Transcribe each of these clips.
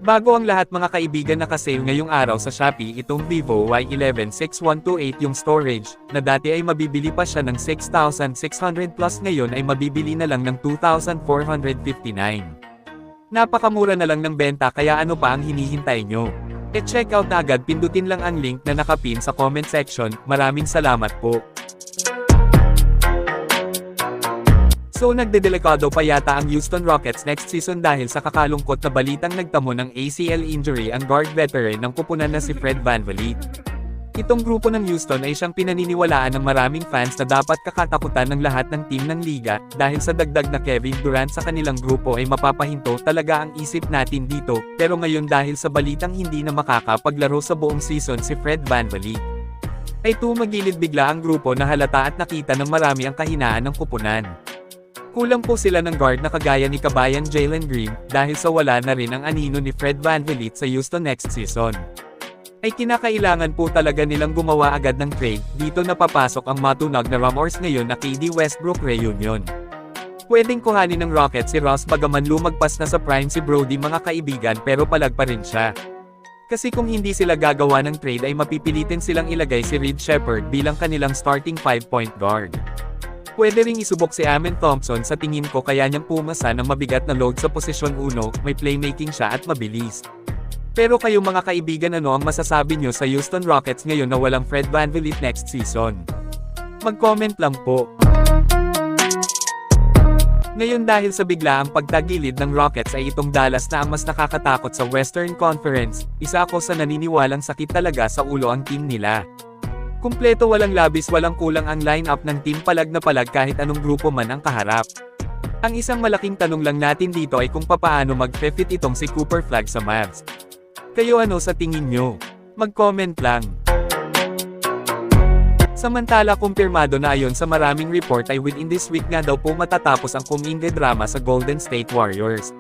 Bago ang lahat mga kaibigan, naka-sale ngayong araw sa Shopee itong Vivo Y116128 yung storage, na dati ay mabibili pa siya ng 6,600 plus, ngayon ay mabibili na lang ng 2,459. Napakamura na lang ng benta, kaya ano pa ang hinihintay nyo? E-check out na agad, pindutin lang ang link na nakapin sa comment section. Maraming salamat po. So nagdedelikado pa yata ang Houston Rockets next season dahil sa kakalungkot na balitang nagtamo ng ACL injury ang guard veteran ng kupunan na si Fred VanVleet. Itong grupo ng Houston ay siyang pinaniniwalaan ng maraming fans na dapat kakatakutan ng lahat ng team ng liga, dahil sa dagdag na Kevin Durant sa kanilang grupo ay mapapahinto talaga ang isip natin dito, pero ngayon dahil sa balitang hindi na makakapaglaro sa buong season si Fred VanVleet, ay tumagilid bigla ang grupo na halata at nakita ng marami ang kahinaan ng kupunan. Kulang po sila ng guard na kagaya ni kabayan Jalen Green, dahil sa wala na rin ang anino ni Fred VanVleet sa Houston next season. Ay kinakailangan po talaga nilang gumawa agad ng trade. Dito napapasok ang matunag na rumors ngayon na KD Westbrook reunion. Pwedeng kuhanin ng Rockets si Ross bagaman lumagpas na sa prime si Brody mga kaibigan, pero palag pa rin siya. Kasi kung hindi sila gagawa ng trade ay mapipilitin silang ilagay si Reed Sheppard bilang kanilang starting 5-point guard. Pwede ring isubok si Amen Thompson, sa tingin ko kaya niyang pumasa ng mabigat na load sa posisyon 1, may playmaking siya at mabilis. Pero kayo mga kaibigan, ano ang masasabi niyo sa Houston Rockets ngayon na walang Fred VanVleet next season? Mag-comment lang po. Ngayon dahil sa biglaang pagtagilid ng Rockets ay itong Dallas na ang mas nakakatakot sa Western Conference, isa ako sa naniniwalang sakit talaga sa ulo ang team nila. Kumpleto, walang labis, walang kulang ang lineup ng team, palag na palag kahit anong grupo man ang kaharap. Ang isang malaking tanong lang natin dito ay kung papaano mag-fit itong si Cooper Flagg sa Mavs. Kayo ano sa tingin nyo? Mag-comment lang. Samantala kumpirmado na ayon sa maraming report ay within this week nga daw po matatapos ang kumingge drama sa Golden State Warriors.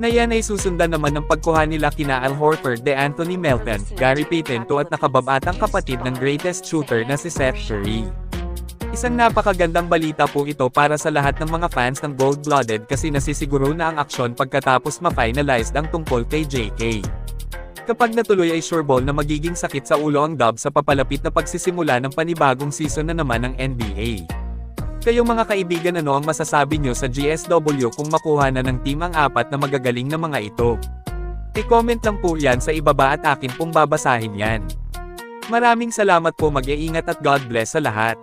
Na yan ay susundan naman ng pagkuha nila kina Al Horford, Anthony Melton, Gary Payton II at nakababatang kapatid ng greatest shooter na si Seth Curry. Isang napakagandang balita po ito para sa lahat ng mga fans ng gold-blooded, kasi nasisiguro na ang aksyon pagkatapos ma-finalized ang tungkol kay JK. Kapag natuloy ay sureball na magiging sakit sa ulo ang Dubs sa papalapit na pagsisimula ng panibagong season na naman ng NBA. Kayo mga kaibigan, ano ang masasabi nyo sa GSW kung makuha na ng team ang 4 na magagaling na mga ito? I-comment lang po yan sa ibaba at akin pong babasahin yan. Maraming salamat po, mag-iingat at God bless sa lahat.